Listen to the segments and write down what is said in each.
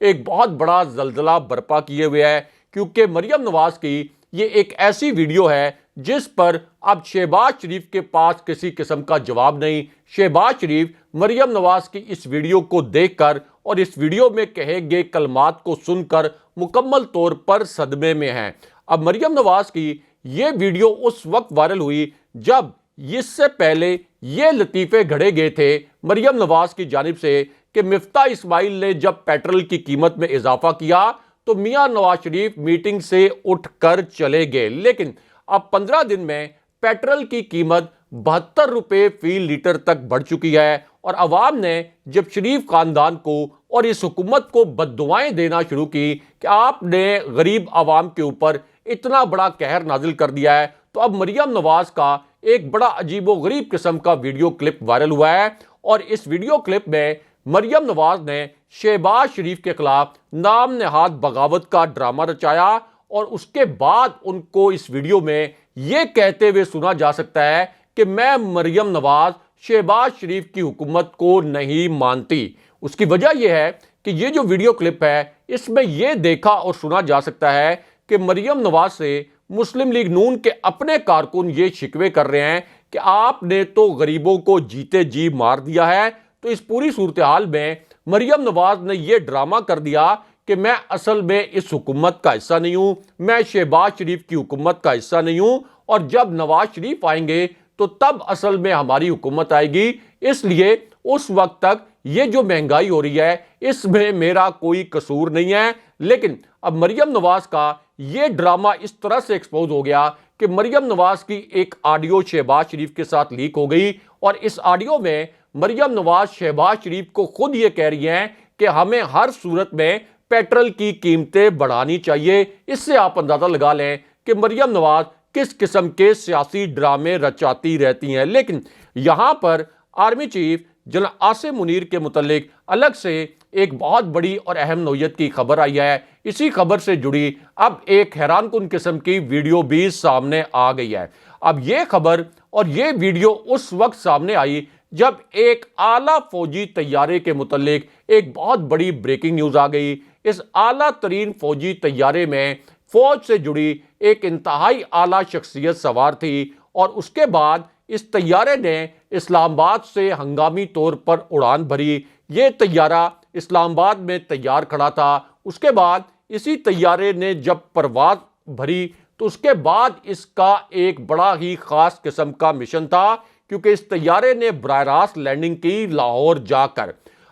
ایک بہت بڑا زلزلہ برپا کیے ہوئے ہے، کیونکہ مریم نواز کی یہ ایک ایسی ویڈیو ہے جس پر اب شہباز شریف کے پاس کسی قسم کا جواب نہیں۔ شہباز شریف مریم نواز کی اس ویڈیو کو دیکھ کر اور اس ویڈیو میں کہے گئے کلمات کو سن کر مکمل طور پر صدمے میں ہیں۔ اب مریم نواز کی یہ ویڈیو اس وقت وائرل ہوئی جب اس سے پہلے یہ لطیفے گھڑے گئے تھے مریم نواز کی جانب سے کہ مفتاح اسماعیل نے جب پیٹرول کی قیمت میں اضافہ کیا تو میاں نواز شریف میٹنگ سے اٹھ کر چلے گئے، لیکن اب 15 دن میں پیٹرول کی قیمت 72 روپے فی لیٹر تک بڑھ چکی ہے، اور عوام نے جب شریف خاندان کو اور اس حکومت کو بددعائیں دینا شروع کی کہ آپ نے غریب عوام کے اوپر اتنا بڑا قہر نازل کر دیا ہے، تو اب مریم نواز کا ایک بڑا عجیب و غریب قسم کا ویڈیو کلپ وائرل ہوا ہے، اور اس ویڈیو کلپ میں مریم نواز نے شہباز شریف کے خلاف نام نہاد بغاوت کا ڈرامہ رچایا، اور اس کے بعد ان کو اس ویڈیو میں یہ کہتے ہوئے سنا جا سکتا ہے کہ میں مریم نواز شہباز شریف کی حکومت کو نہیں مانتی۔ اس کی وجہ یہ ہے کہ یہ جو ویڈیو کلپ ہے اس میں یہ دیکھا اور سنا جا سکتا ہے کہ مریم نواز سے مسلم لیگ نون کے اپنے کارکن یہ شکوے کر رہے ہیں کہ آپ نے تو غریبوں کو جیتے جی مار دیا ہے۔ تو اس پوری صورتحال میں مریم نواز نے یہ ڈرامہ کر دیا کہ میں اصل میں اس حکومت کا حصہ نہیں ہوں، میں شہباز شریف کی حکومت کا حصہ نہیں ہوں، اور جب نواز شریف آئیں گے تو تب اصل میں ہماری حکومت آئے گی، اس لیے اس وقت تک یہ جو مہنگائی ہو رہی ہے اس میں میرا کوئی قصور نہیں ہے۔ لیکن اب مریم نواز کا یہ ڈرامہ اس طرح سے ایکسپوز ہو گیا کہ مریم نواز کی ایک آڈیو شہباز شریف کے ساتھ لیک ہو گئی، اور اس آڈیو میں مریم نواز شہباز شریف کو خود یہ کہہ رہی ہیں کہ ہمیں ہر صورت میں پیٹرول کی قیمتیں بڑھانی چاہیے۔ اس سے آپ اندازہ لگا لیں کہ مریم نواز کس قسم کے سیاسی ڈرامے رچاتی رہتی ہیں۔ لیکن یہاں پر army chief general Asim Munir کے متعلق الگ سے ایک بہت بڑی اور اہم نوعیت کی خبر آئی ہے۔ اسی خبر سے جڑی اب ایک حیران کن قسم کی ویڈیو بھی سامنے آ گئی ہے۔ اب یہ خبر اور یہ ویڈیو اس وقت سامنے آئی جب ایک اعلیٰ فوجی طیارے کے متعلق ایک بہت بڑی بریکنگ نیوز آ گئی۔ اس اعلیٰ ترین فوجی طیارے میں فوج سے جڑی ایک انتہائی اعلیٰ شخصیت سوار تھی، اور اس کے بعد اس طیارے نے اسلام آباد سے ہنگامی طور پر اڑان بھری۔ یہ طیارہ اسلام آباد میں تیار کھڑا تھا۔ اس کے بعد اسی طیارے نے جب پرواز بھری تو اس کے بعد اس کا ایک بڑا ہی خاص قسم کا مشن تھا، کیونکہ اس طیارے نے براہ راست لینڈنگ کی لاہور جا کر۔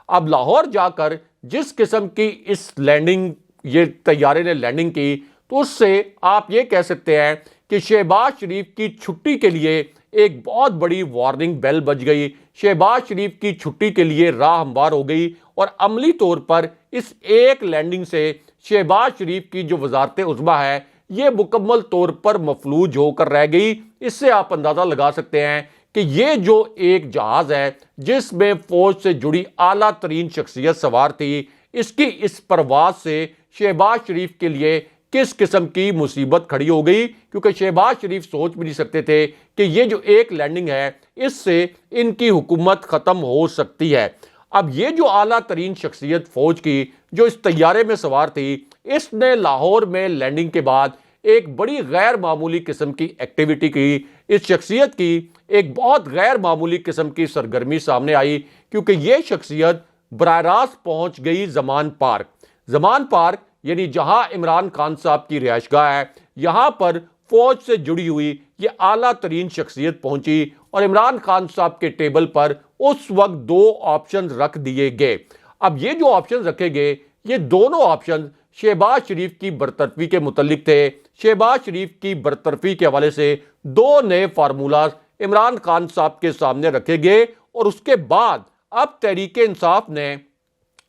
اب لاہور جا کر جس قسم کی اس لینڈنگ یہ طیارے نے لینڈنگ کی، تو اس سے آپ یہ کہہ سکتے ہیں کہ شہباز شریف کی چھٹی کے لیے ایک بہت بڑی وارننگ بیل بج گئی۔ شہباز شریف کی چھٹی کے لیے راہ ہموار ہو گئی، اور عملی طور پر اس ایک لینڈنگ سے شہباز شریف کی جو وزارت عظمیٰ ہے یہ مکمل طور پر مفلوج ہو کر رہ گئی۔ اس سے آپ اندازہ لگا سکتے ہیں کہ یہ جو ایک جہاز ہے جس میں فوج سے جڑی اعلیٰ ترین شخصیت سوار تھی، اس کی اس پرواز سے شہباز شریف کے لیے کس قسم کی مصیبت کھڑی ہو گئی، کیونکہ شہباز شریف سوچ بھی نہیں سکتے تھے کہ یہ جو ایک لینڈنگ ہے اس سے ان کی حکومت ختم ہو سکتی ہے۔ اب یہ جو اعلیٰ ترین شخصیت فوج کی جو اس طیارے میں سوار تھی، اس نے لاہور میں لینڈنگ کے بعد ایک بڑی غیر معمولی قسم کی ایکٹیویٹی کی۔ اس شخصیت کی ایک بہت غیر معمولی قسم کی سرگرمی سامنے آئی، کیونکہ یہ شخصیت براہ راست پہنچ گئی زمان پارک۔ زمان پارک یعنی جہاں عمران خان صاحب کی رہائش گاہ ہے، یہاں پر فوج سے جڑی ہوئی یہ اعلیٰ ترین شخصیت پہنچی، اور عمران خان صاحب کے ٹیبل پر اس وقت 2 آپشن رکھ دیے گئے۔ اب یہ جو آپشن رکھے گئے، یہ دونوں آپشن شہباز شریف کی برطرفی کے متعلق تھے۔ شہباز شریف کی برطرفی کے حوالے سے 2 نئے فارمولاز عمران خان صاحب کے سامنے رکھے گئے، اور اس کے بعد اب تحریک انصاف نے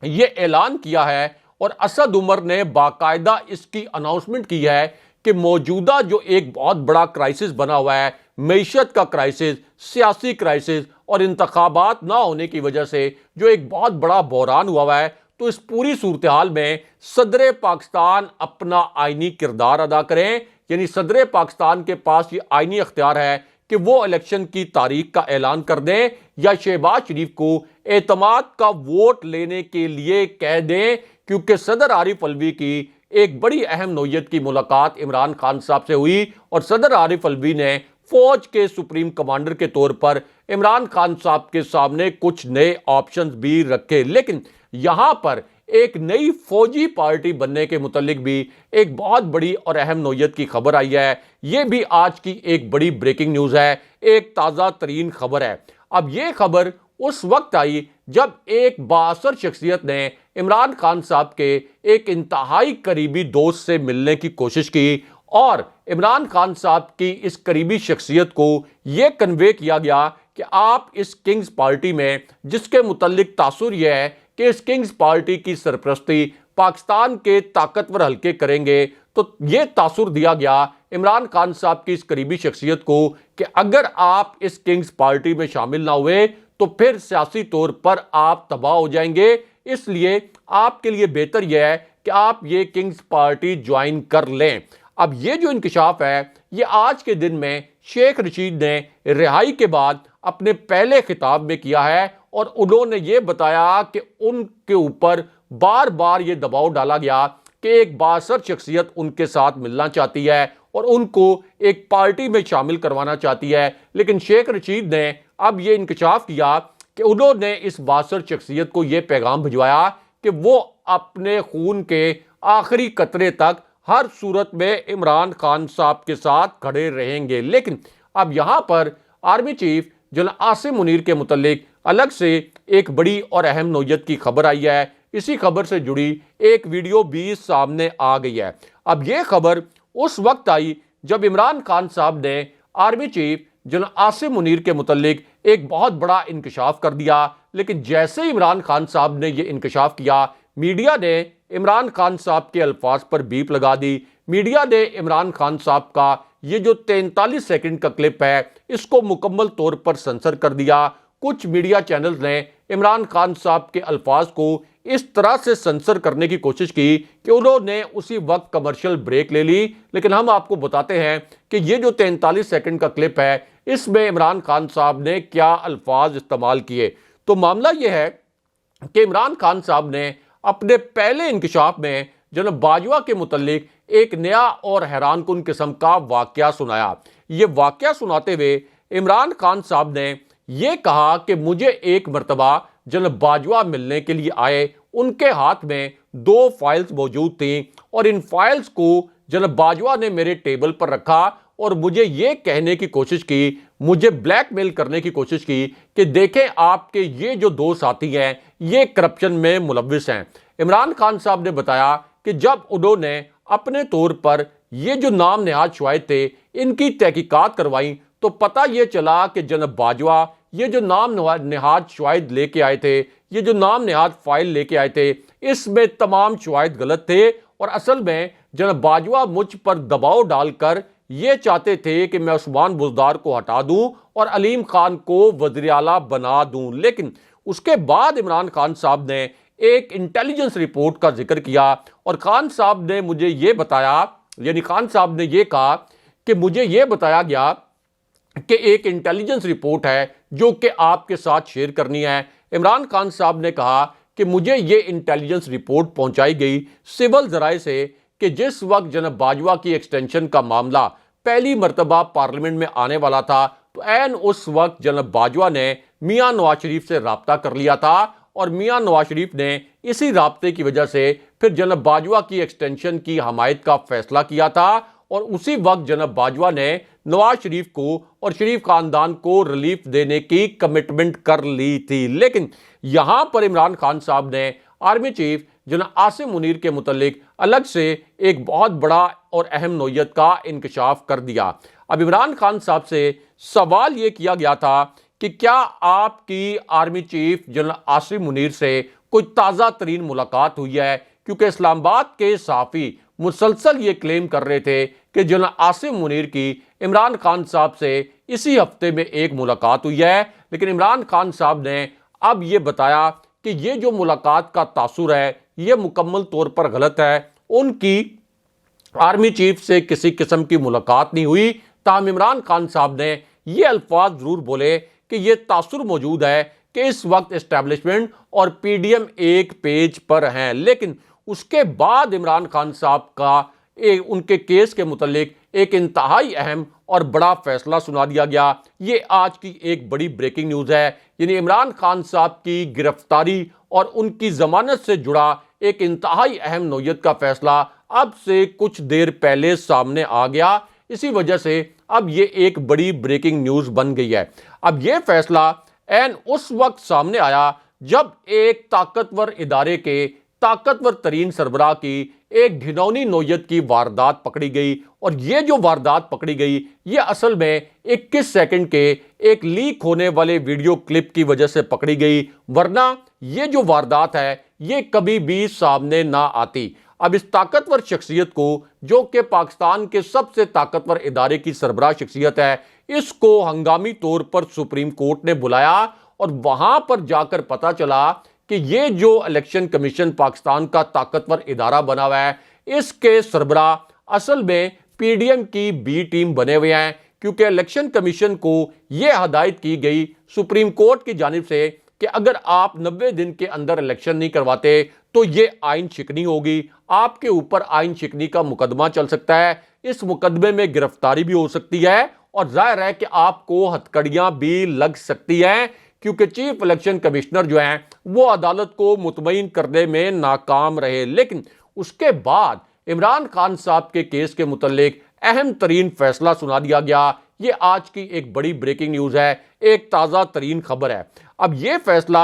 یہ اعلان کیا ہے، اور اسد عمر نے باقاعدہ اس کی اناؤنسمنٹ کی ہے کہ موجودہ جو ایک بہت بڑا کرائسس بنا ہوا ہے، معیشت کا کرائسس، سیاسی کرائسس، اور انتخابات نہ ہونے کی وجہ سے جو ایک بہت بڑا بحران ہوا ہے، تو اس پوری صورتحال میں صدر پاکستان اپنا آئینی کردار ادا کریں، یعنی صدر پاکستان کے پاس یہ آئینی اختیار ہے کہ وہ الیکشن کی تاریخ کا اعلان کر دیں، یا شہباز شریف کو اعتماد کا ووٹ لینے کے لیے کہہ دیں کیونکہ صدر عارف الوی کی ایک بڑی اہم نوعیت کی ملاقات عمران خان صاحب سے ہوئی اور صدر عارف الوی نے فوج کے سپریم کمانڈر کے طور پر عمران خان صاحب کے سامنے کچھ نئے آپشنز بھی رکھے، لیکن یہاں پر ایک نئی فوجی پارٹی بننے کے متعلق بھی ایک بہت بڑی اور اہم نوعیت کی خبر آئی ہے۔ یہ بھی آج کی ایک بڑی بریکنگ نیوز ہے، ایک تازہ ترین خبر ہے۔ اب یہ خبر اس وقت آئی جب ایک بااثر شخصیت نے عمران خان صاحب کے ایک انتہائی قریبی دوست سے ملنے کی کوشش کی اور عمران خان صاحب کی اس قریبی شخصیت کو یہ کنوے کیا گیا کہ آپ اس کنگز پارٹی میں، جس کے متعلق تاثر یہ ہے کہ اس کنگز پارٹی کی سرپرستی پاکستان کے طاقتور حلقے کریں گے، تو یہ تاثر دیا گیا عمران خان صاحب کی اس قریبی شخصیت کو کہ اگر آپ اس کنگز پارٹی میں شامل نہ ہوئے تو پھر سیاسی طور پر آپ تباہ ہو جائیں گے، اس لیے آپ کے لیے بہتر یہ ہے کہ آپ یہ کنگز پارٹی جوائن کر لیں۔ اب یہ جو انکشاف ہے یہ آج کے دن میں شیخ رشید نے رہائی کے بعد اپنے پہلے خطاب میں کیا ہے، اور انہوں نے یہ بتایا کہ ان کے اوپر بار بار یہ دباؤ ڈالا گیا کہ ایک بااثر شخصیت ان کے ساتھ ملنا چاہتی ہے اور ان کو ایک پارٹی میں شامل کروانا چاہتی ہے، لیکن شیخ رشید نے اب یہ انکشاف کیا کہ انہوں نے اس بااثر شخصیت کو یہ پیغام بھجوایا کہ وہ اپنے خون کے آخری قطرے تک ہر صورت میں عمران خان صاحب کے ساتھ کھڑے رہیں گے۔ لیکن اب یہاں پر army chief general Asim Munir کے متعلق الگ سے ایک بڑی اور اہم نوعیت کی خبر آئی ہے۔ اسی خبر سے جڑی ایک ویڈیو بھی سامنے آ گئی ہے۔ اب یہ خبر اس وقت آئی جب عمران خان صاحب نے army chief general Asim Munir کے متعلق ایک بہت بڑا انکشاف کر دیا، لیکن جیسے ہی عمران خان صاحب نے یہ انکشاف کیا، میڈیا نے عمران خان صاحب کے الفاظ پر بیپ لگا دی۔ میڈیا نے عمران خان صاحب کا یہ جو 43 سیکنڈ کا کلپ ہے اس کو مکمل طور پر سنسر کر دیا۔ کچھ میڈیا چینلز نے عمران خان صاحب کے الفاظ کو اس طرح سے سنسر کرنے کی کوشش کی کہ انہوں نے اسی وقت کمرشل بریک لے لی، لیکن ہم آپ کو بتاتے ہیں کہ یہ جو 43 سیکنڈ کا کلپ ہے اس میں عمران خان صاحب نے کیا الفاظ استعمال کیے۔ تو معاملہ یہ ہے کہ عمران خان صاحب نے اپنے پہلے انکشاف میں جناب باجوہ کے متعلق ایک نیا اور حیران کن قسم کا واقعہ سنایا۔ یہ واقعہ سناتے ہوئے عمران خان صاحب نے یہ کہا کہ مجھے ایک مرتبہ جناب باجوہ ملنے کے لیے آئے، ان کے ہاتھ میں 2 فائلز موجود تھیں اور ان فائلز کو جناب باجوہ نے میرے ٹیبل پر رکھا اور مجھے یہ کہنے کی کوشش کی، مجھے بلیک میل کرنے کی کوشش کی کہ دیکھیں آپ کے یہ جو 2 ساتھی ہیں یہ کرپشن میں ملوث ہیں۔ عمران خان صاحب نے بتایا کہ جب انہوں نے اپنے طور پر یہ جو نام نہاد شواہد تھے ان کی تحقیقات کروائیں تو پتہ یہ چلا کہ جناب باجوہ یہ جو نام نہاد شواہد لے کے آئے تھے، یہ جو نام نہاد فائل لے کے آئے تھے، اس میں تمام شواہد غلط تھے اور اصل میں جناب باجوہ مجھ پر دباؤ ڈال کر یہ چاہتے تھے کہ میں عثمان بزدار کو ہٹا دوں اور علیم خان کو وزیر اعلیٰ بنا دوں۔ لیکن اس کے بعد عمران خان صاحب نے ایک انٹیلیجنس رپورٹ کا ذکر کیا اور خان صاحب نے مجھے یہ بتایا، یعنی خان صاحب نے یہ کہا کہ مجھے یہ بتایا گیا کہ ایک انٹیلیجنس رپورٹ ہے جو کہ آپ کے ساتھ شیئر کرنی ہے۔ عمران خان صاحب نے کہا کہ مجھے یہ انٹیلیجنس رپورٹ پہنچائی گئی سول ذرائع سے کہ جس وقت جناب باجوہ کی ایکسٹینشن کا معاملہ پہلی مرتبہ پارلیمنٹ میں آنے والا تھا تو عین اس وقت جناب باجوہ نے میاں نواز شریف سے رابطہ کر لیا تھا اور میاں نواز شریف نے اسی رابطے کی وجہ سے پھر جناب باجوہ کی ایکسٹینشن کی حمایت کا فیصلہ کیا تھا اور اسی وقت جناب باجوہ نے نواز شریف کو اور شریف خاندان کو ریلیف دینے کی کمٹمنٹ کر لی تھی۔ لیکن یہاں پر عمران خان صاحب نے آرمی چیف جناب عاصم منیر کے متعلق الگ سے ایک بہت بڑا اور اہم نوعیت کا انکشاف کر دیا۔ اب عمران خان صاحب سے سوال یہ کیا گیا تھا کہ کیا آپ کی army chief general Asim Munir سے کوئی تازہ ترین ملاقات ہوئی ہے، کیونکہ اسلام آباد کے صحافی مسلسل یہ کلیم کر رہے تھے کہ جنرل عاصم منیر کی عمران خان صاحب سے اسی ہفتے میں ایک ملاقات ہوئی ہے، لیکن عمران خان صاحب نے اب یہ بتایا کہ یہ جو ملاقات کا تاثر ہے یہ مکمل طور پر غلط ہے، ان کی آرمی چیف سے کسی قسم کی ملاقات نہیں ہوئی۔ تاہم عمران خان صاحب نے یہ الفاظ ضرور بولے کہ یہ تاثر موجود ہے کہ اس وقت اسٹیبلشمنٹ اور پی ڈی ایم ایک پیج پر ہیں، لیکن اس کے بعد عمران خان صاحب کا ان کے کیس کے متعلق ایک انتہائی اہم اور بڑا فیصلہ سنا دیا گیا۔ یہ آج کی ایک بڑی بریکنگ نیوز ہے، یعنی عمران خان صاحب کی گرفتاری اور ان کی ضمانت سے جڑا ایک انتہائی اہم نوعیت کا فیصلہ اب سے کچھ دیر پہلے سامنے آ گیا۔ اسی وجہ سے اب یہ ایک بڑی بریکنگ نیوز بن گئی ہے۔ اب یہ فیصلہ عین اس وقت سامنے آیا جب ایک طاقتور ادارے کے طاقتور ترین سربراہ کی ایک گھناؤنی نوعیت کی واردات پکڑی گئی، اور یہ جو واردات پکڑی گئی یہ اصل میں 21 سیکنڈ کے ایک لیک ہونے والے ویڈیو کلپ کی وجہ سے پکڑی گئی، ورنہ یہ جو واردات ہے یہ کبھی بھی سامنے نہ آتی۔ اب اس طاقتور شخصیت کو، جو کہ پاکستان کے سب سے طاقتور ادارے کی سربراہ شخصیت ہے، اس کو ہنگامی طور پر سپریم کورٹ نے بلایا، اور وہاں پر جا کر پتا چلا کہ یہ جو الیکشن کمیشن پاکستان کا طاقتور ادارہ بنا ہوا ہے، اس کے سربراہ اصل میں پی ڈی ایم کی بی ٹیم بنے ہوئے ہیں، کیونکہ الیکشن کمیشن کو یہ ہدایت کی گئی سپریم کورٹ کی جانب سے کہ اگر آپ 90 دن کے اندر الیکشن نہیں کرواتے تو یہ آئین شکنی ہوگی، آپ کے اوپر آئین شکنی کا مقدمہ چل سکتا ہے، اس مقدمے میں گرفتاری بھی ہو سکتی ہے، اور ظاہر ہے کہ آپ کو ہتھکڑیاں بھی لگ سکتی ہیں، کیونکہ چیف الیکشن کمشنر جو ہیں وہ عدالت کو مطمئن کرنے میں ناکام رہے۔ لیکن اس کے بعد عمران خان صاحب کے کیس کے متعلق اہم ترین فیصلہ سنا دیا گیا۔ یہ آج کی ایک بڑی بریکنگ نیوز ہے، ایک تازہ ترین خبر ہے۔ اب یہ فیصلہ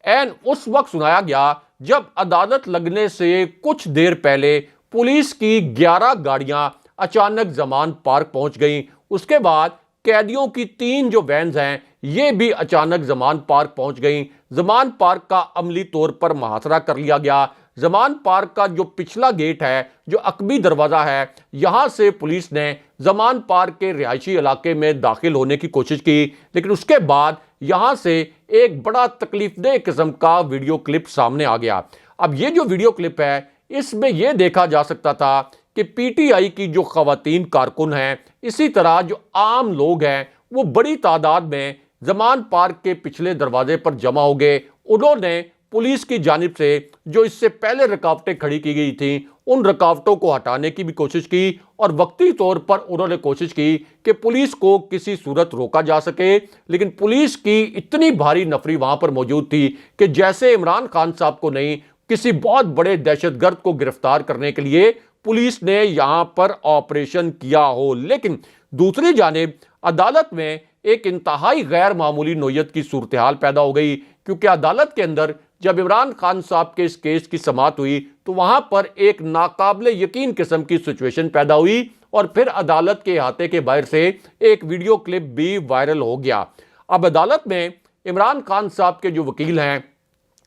عین اس وقت سنایا گیا جب عدالت لگنے سے کچھ دیر پہلے پولیس کی 11 گاڑیاں اچانک زمان پارک پہنچ گئیں۔ اس کے بعد قیدیوں کی 3 جو وینز ہیں یہ بھی اچانک زمان پارک پہنچ گئیں۔ زمان پارک کا عملی طور پر محاصرہ کر لیا گیا۔ زمان پارک کا جو پچھلا گیٹ ہے، جو عقبی دروازہ ہے، یہاں سے پولیس نے زمان پارک کے رہائشی علاقے میں داخل ہونے کی کوشش کی، لیکن اس کے بعد یہاں سے ایک بڑا تکلیف دہ قسم کا ویڈیو کلپ سامنے آ گیا۔ اب یہ جو ویڈیو کلپ ہے اس میں یہ دیکھا جا سکتا تھا کہ پی ٹی آئی کی جو خواتین کارکن ہیں، اسی طرح جو عام لوگ ہیں، وہ بڑی تعداد میں زمان پارک کے پچھلے دروازے پر جمع ہو گئے۔ انہوں نے پولیس کی جانب سے جو اس سے پہلے رکاوٹیں کھڑی کی گئی تھیں ان رکاوٹوں کو ہٹانے کی بھی کوشش کی، اور وقتی طور پر انہوں نے کوشش کی کہ پولیس کو کسی صورت روکا جا سکے، لیکن پولیس کی اتنی بھاری نفری وہاں پر موجود تھی کہ جیسے عمران خان صاحب کو نہیں، کسی بہت بڑے دہشت گرد کو گرفتار کرنے کے لیے پولیس نے یہاں پر آپریشن کیا ہو۔ لیکن دوسری جانب عدالت میں ایک انتہائی غیر معمولی نوعیت کی صورتحال پیدا ہو گئی، کیونکہ عدالت کے اندر جب عمران خان صاحب کے اس کیس کی سماعت ہوئی تو وہاں پر ایک ناقابل یقین قسم کی سچویشن پیدا ہوئی، اور پھر عدالت کے احاطے کے باہر سے ایک ویڈیو کلپ بھی وائرل ہو گیا۔ اب عدالت میں عمران خان صاحب کے جو وکیل ہیں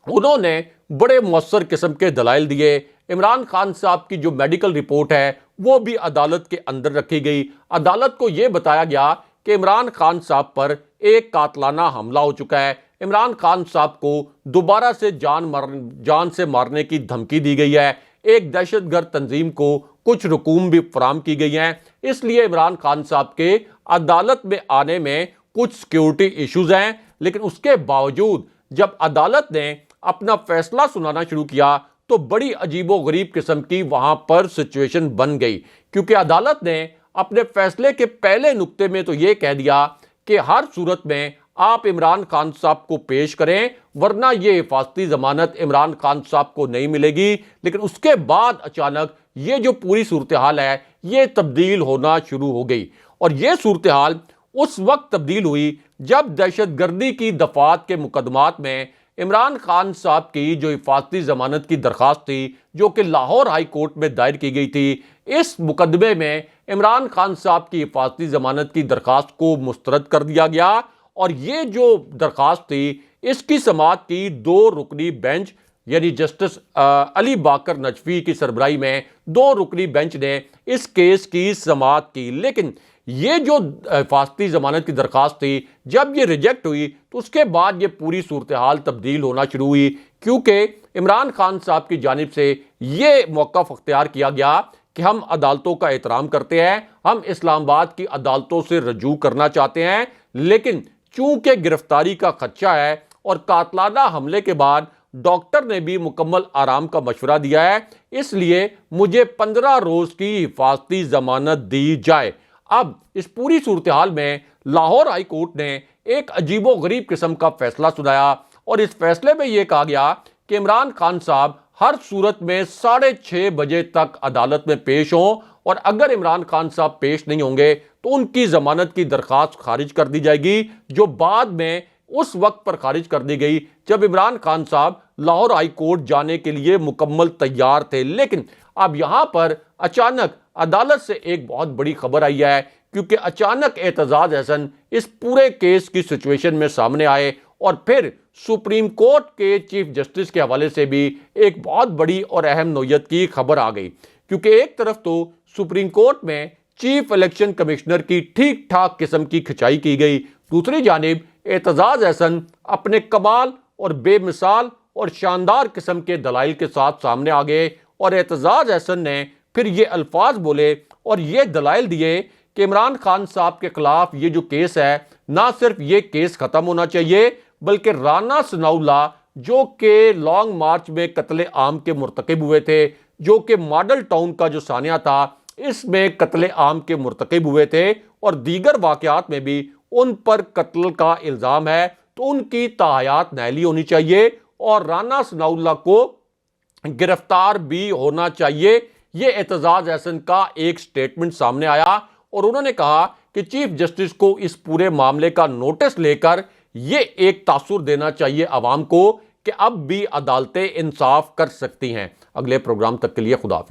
انہوں نے بڑے مؤثر قسم کے دلائل دیے۔ عمران خان صاحب کی جو میڈیکل رپورٹ ہے وہ بھی عدالت کے اندر رکھی گئی۔ عدالت کو یہ بتایا گیا کہ عمران خان صاحب پر ایک قاتلانہ حملہ ہو چکا ہے، عمران خان صاحب کو دوبارہ سے جان سے مارنے کی دھمکی دی گئی ہے، ایک دہشت گرد تنظیم کو کچھ رقوم بھی فراہم کی گئی ہیں، اس لیے عمران خان صاحب کے عدالت میں آنے میں کچھ سیکیورٹی ایشوز ہیں۔ لیکن اس کے باوجود جب عدالت نے اپنا فیصلہ سنانا شروع کیا تو بڑی عجیب و غریب قسم کی وہاں پر سچویشن بن گئی، کیونکہ عدالت نے اپنے فیصلے کے پہلے نقطے میں تو یہ کہہ دیا کہ ہر صورت میں آپ عمران خان صاحب کو پیش کریں، ورنہ یہ حفاظتی ضمانت عمران خان صاحب کو نہیں ملے گی۔ لیکن اس کے بعد اچانک یہ جو پوری صورتحال ہے یہ تبدیل ہونا شروع ہو گئی، اور یہ صورتحال اس وقت تبدیل ہوئی جب دہشت گردی کی دفعات کے مقدمات میں عمران خان صاحب کی جو حفاظتی ضمانت کی درخواست تھی، جو کہ لاہور ہائی کورٹ میں دائر کی گئی تھی، اس مقدمے میں عمران خان صاحب کی حفاظتی ضمانت کی درخواست کو مسترد کر دیا گیا، اور یہ جو درخواست تھی اس کی سماعت کی 2 رکنی بینچ یعنی جسٹس علی باقر نجفی کی سربراہی میں 2 رکنی بینچ نے اس کیس کی سماعت کی۔ لیکن یہ جو حفاظتی ضمانت کی درخواست تھی جب یہ ریجیکٹ ہوئی تو اس کے بعد یہ پوری صورتحال تبدیل ہونا شروع ہوئی، کیونکہ عمران خان صاحب کی جانب سے یہ موقف اختیار کیا گیا کہ ہم عدالتوں کا احترام کرتے ہیں، ہم اسلام آباد کی عدالتوں سے رجوع کرنا چاہتے ہیں، لیکن چونکہ گرفتاری کا خدشہ ہے اور قاتلانہ حملے کے بعد ڈاکٹر نے بھی مکمل آرام کا مشورہ دیا ہے، اس لیے مجھے 15 روز کی حفاظتی ضمانت دی جائے۔ اب اس پوری صورتحال میں لاہور ہائی کورٹ نے ایک عجیب و غریب قسم کا فیصلہ سنایا، اور اس فیصلے میں یہ کہا گیا کہ عمران خان صاحب ہر صورت میں 6:30 بجے تک عدالت میں پیش ہوں، اور اگر عمران خان صاحب پیش نہیں ہوں گے تو ان کی ضمانت کی درخواست خارج کر دی جائے گی، جو بعد میں اس وقت پر خارج کر دی گئی جب عمران خان صاحب لاہور ہائی کورٹ جانے کے لیے مکمل تیار تھے۔ لیکن اب یہاں پر اچانک عدالت سے ایک بہت بڑی خبر آئی ہے، کیونکہ اچانک اعتزاز احسن اس پورے کیس کی سچویشن میں سامنے آئے، اور پھر سپریم کورٹ کے چیف جسٹس کے حوالے سے بھی ایک بہت بڑی اور اہم نوعیت کی خبر آ گئی، کیونکہ ایک طرف تو سپریم کورٹ میں چیف الیکشن کمشنر کی ٹھیک ٹھاک قسم کی کھچائی کی گئی، دوسری جانب اعتزاز احسن اپنے کمال اور بے مثال اور شاندار قسم کے دلائل کے ساتھ سامنے آ گئے، اور اعتزاز احسن نے پھر یہ الفاظ بولے اور یہ دلائل دیے کہ عمران خان صاحب کے خلاف یہ جو کیس ہے، نہ صرف یہ کیس ختم ہونا چاہیے بلکہ رانا ثناء اللہ جو کہ لانگ مارچ میں قتل عام کے مرتکب ہوئے تھے، جو کہ ماڈل ٹاؤن کا جو سانحہ تھا اس میں قتل عام کے مرتکب ہوئے تھے، اور دیگر واقعات میں بھی ان پر قتل کا الزام ہے، تو ان کی تاحیات نااہلی ہونی چاہیے اور رانا ثناء اللہ کو گرفتار بھی ہونا چاہیے۔ یہ اعتزاز احسن کا ایک سٹیٹمنٹ سامنے آیا، اور انہوں نے کہا کہ چیف جسٹس کو اس پورے معاملے کا نوٹس لے کر یہ ایک تاثر دینا چاہیے عوام کو کہ اب بھی عدالتیں انصاف کر سکتی ہیں۔ اگلے پروگرام تک کے لیے خدا حافظ۔